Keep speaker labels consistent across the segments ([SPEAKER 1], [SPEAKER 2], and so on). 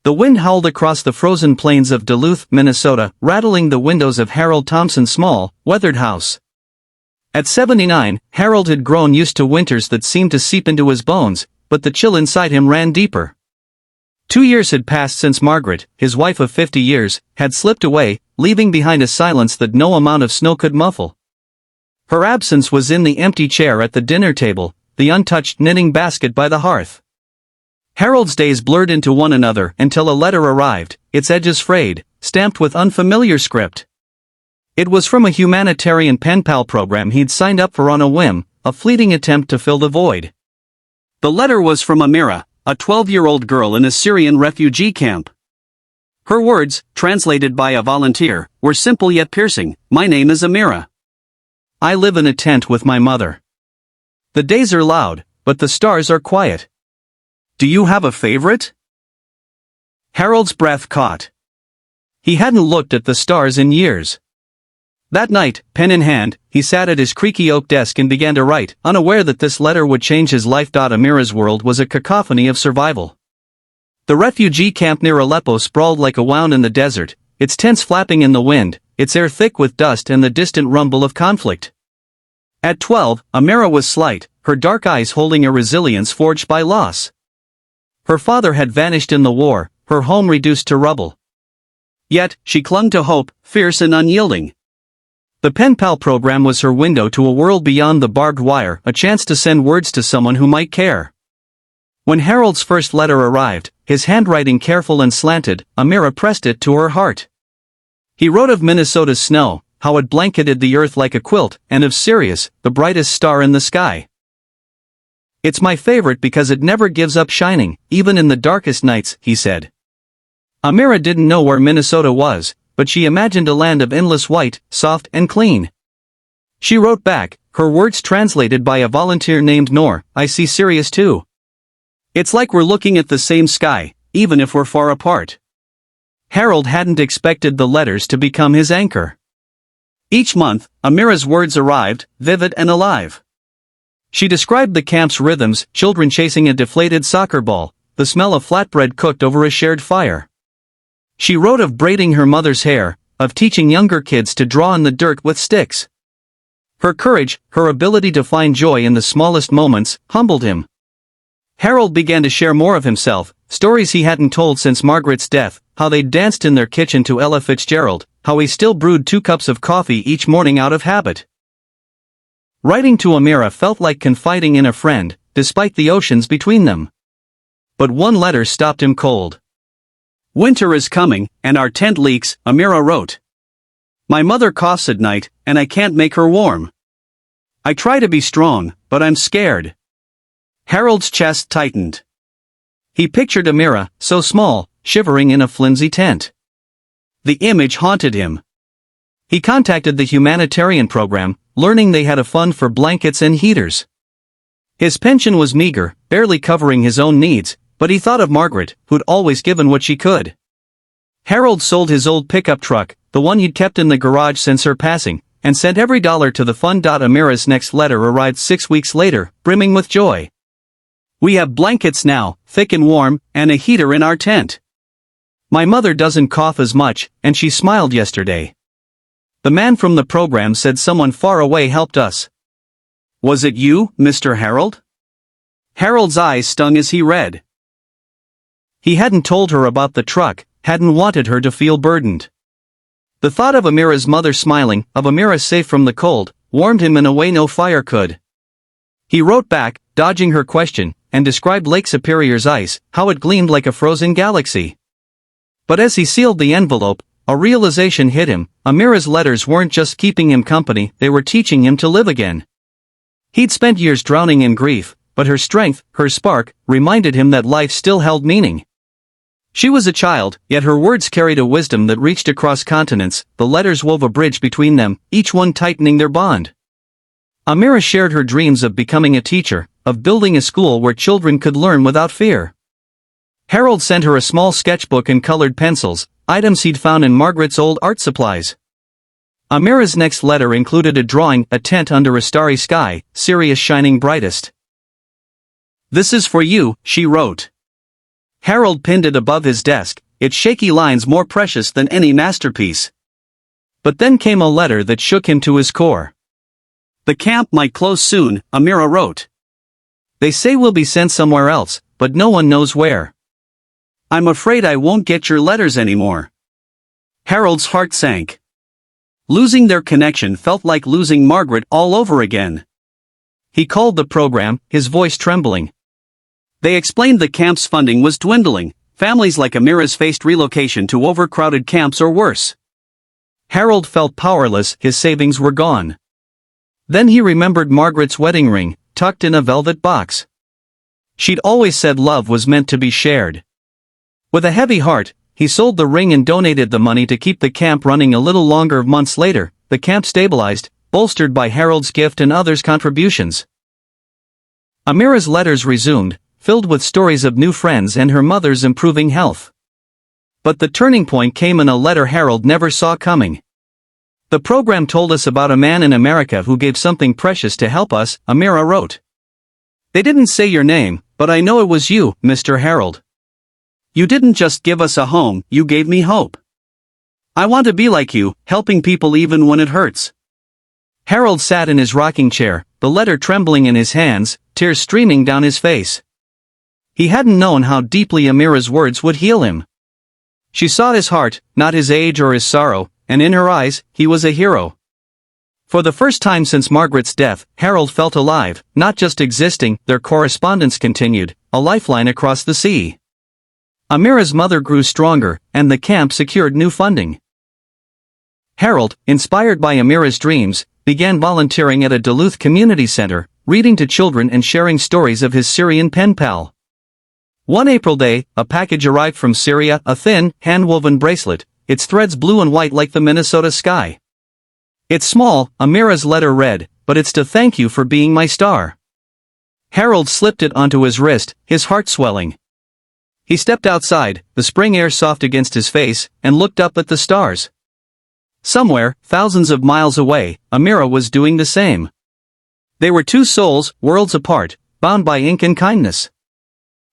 [SPEAKER 1] The wind howled across the frozen plains of Duluth, Minnesota, rattling the windows of Harold Thompson's small, weathered house. At 79, Harold had grown used to winters that seemed to seep into his bones, but the chill inside him ran deeper. 2 years had passed since Margaret, his wife of 50 years, had slipped away, leaving behind a silence that no amount of snow could muffle. Her absence was in the empty chair at the dinner table, the untouched knitting basket by the hearth. Harold's days blurred into one another until a letter arrived, its edges frayed, stamped with unfamiliar script. It was from a humanitarian pen pal program he'd signed up for on a whim, a fleeting attempt to fill the void. The letter was from Amira, a 12-year-old girl in a Syrian refugee camp. Her words, translated by a volunteer, were simple yet piercing. "My name is Amira. I live in a tent with my mother. The days are loud, but the stars are quiet. Do you have a favorite?" Harold's breath caught. He hadn't looked at the stars in years. That night, pen in hand, he sat at his creaky oak desk and began to write, unaware that this letter would change his life. Amira's world was a cacophony of survival. The refugee camp near Aleppo sprawled like a wound in the desert, its tents flapping in the wind, its air thick with dust and the distant rumble of conflict. At 12, Amira was slight, her dark eyes holding a resilience forged by loss. Her father had vanished in the war, her home reduced to rubble. Yet, she clung to hope, fierce and unyielding. The pen pal program was her window to a world beyond the barbed wire, a chance to send words to someone who might care. When Harold's first letter arrived, his handwriting careful and slanted, Amira pressed it to her heart. He wrote of Minnesota's snow, how it blanketed the earth like a quilt, and of Sirius, the brightest star in the sky. "It's my favorite because it never gives up shining, even in the darkest nights," he said. Amira didn't know where Minnesota was, but she imagined a land of endless white, soft and clean. She wrote back, her words translated by a volunteer named Noor, "I see Sirius too. It's like we're looking at the same sky, even if we're far apart." Harold hadn't expected the letters to become his anchor. Each month, Amira's words arrived, vivid and alive. She described the camp's rhythms, children chasing a deflated soccer ball, the smell of flatbread cooked over a shared fire. She wrote of braiding her mother's hair, of teaching younger kids to draw in the dirt with sticks. Her courage, her ability to find joy in the smallest moments, humbled him. Harold began to share more of himself, stories he hadn't told since Margaret's death, how they'd danced in their kitchen to Ella Fitzgerald, how he still brewed 2 cups of coffee each morning out of habit. Writing to Amira felt like confiding in a friend, despite the oceans between them. But one letter stopped him cold. "Winter is coming, and our tent leaks," Amira wrote. "My mother coughs at night, and I can't make her warm. I try to be strong, but I'm scared." Harold's chest tightened. He pictured Amira, so small, shivering in a flimsy tent. The image haunted him. He contacted the humanitarian program, learning they had a fund for blankets and heaters. His pension was meager, barely covering his own needs, but he thought of Margaret, who'd always given what she could. Harold sold his old pickup truck, the one he'd kept in the garage since her passing, and sent every dollar to the fund. Amira's next letter arrived 6 weeks later, brimming with joy. "We have blankets now, thick and warm, and a heater in our tent. My mother doesn't cough as much, and she smiled yesterday. The man from the program said someone far away helped us. Was it you, Mr. Harold?" Harold's eyes stung as he read. He hadn't told her about the truck, hadn't wanted her to feel burdened. The thought of Amira's mother smiling, of Amira safe from the cold, warmed him in a way no fire could. He wrote back, dodging her question, and described Lake Superior's ice, how it gleamed like a frozen galaxy. But as he sealed the envelope, a realization hit him. Amira's letters weren't just keeping him company, they were teaching him to live again. He'd spent years drowning in grief, but her strength, her spark, reminded him that life still held meaning. She was a child, yet her words carried a wisdom that reached across continents. The letters wove a bridge between them, each one tightening their bond. Amira shared her dreams of becoming a teacher, of building a school where children could learn without fear. Harold sent her a small sketchbook and colored pencils, items he'd found in Margaret's old art supplies. Amira's next letter included a drawing, a tent under a starry sky, Sirius shining brightest. "This is for you," she wrote. Harold pinned it above his desk, its shaky lines more precious than any masterpiece. But then came a letter that shook him to his core. "The camp might close soon," Amira wrote. "They say we'll be sent somewhere else, but no one knows where. I'm afraid I won't get your letters anymore." Harold's heart sank. Losing their connection felt like losing Margaret all over again. He called the program, his voice trembling. They explained the camp's funding was dwindling. Families like Amira's faced relocation to overcrowded camps or worse. Harold felt powerless, his savings were gone. Then he remembered Margaret's wedding ring, tucked in a velvet box. She'd always said love was meant to be shared. With a heavy heart, he sold the ring and donated the money to keep the camp running a little longer. Months later, the camp stabilized, bolstered by Harold's gift and others' contributions. Amira's letters resumed, filled with stories of new friends and her mother's improving health. But the turning point came in a letter Harold never saw coming. "The program told us about a man in America who gave something precious to help us," Amira wrote. "They didn't say your name, but I know it was you, Mr. Harold. You didn't just give us a home, you gave me hope. I want to be like you, helping people even when it hurts." Harold sat in his rocking chair, the letter trembling in his hands, tears streaming down his face. He hadn't known how deeply Amira's words would heal him. She saw his heart, not his age or his sorrow, and in her eyes, he was a hero. For the first time since Margaret's death, Harold felt alive, not just existing. Their correspondence continued, a lifeline across the sea. Amira's mother grew stronger, and the camp secured new funding. Harold, inspired by Amira's dreams, began volunteering at a Duluth community center, reading to children and sharing stories of his Syrian pen pal. One April day, a package arrived from Syria, a thin, hand-woven bracelet, its threads blue and white like the Minnesota sky. "It's small," Amira's letter read, "but it's to thank you for being my star." Harold slipped it onto his wrist, his heart swelling. He stepped outside, the spring air soft against his face, and looked up at the stars. Somewhere, thousands of miles away, Amira was doing the same. They were two souls, worlds apart, bound by ink and kindness.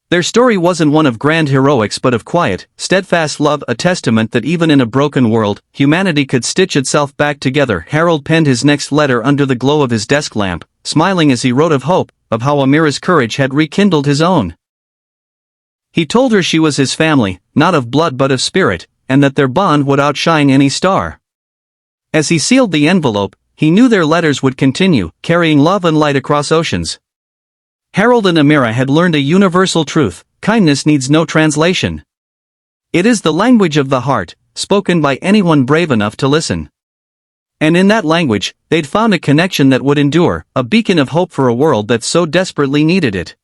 [SPEAKER 1] Their story wasn't one of grand heroics but of quiet, steadfast love, a testament that even in a broken world, humanity could stitch itself back together. Harold penned his next letter under the glow of his desk lamp, smiling as he wrote of hope, of how Amira's courage had rekindled his own. He told her she was his family, not of blood but of spirit, and that their bond would outshine any star. As he sealed the envelope, he knew their letters would continue, carrying love and light across oceans. Harold and Amira had learned a universal truth: kindness needs no translation. It is the language of the heart, spoken by anyone brave enough to listen. And in that language, they'd found a connection that would endure, a beacon of hope for a world that so desperately needed it.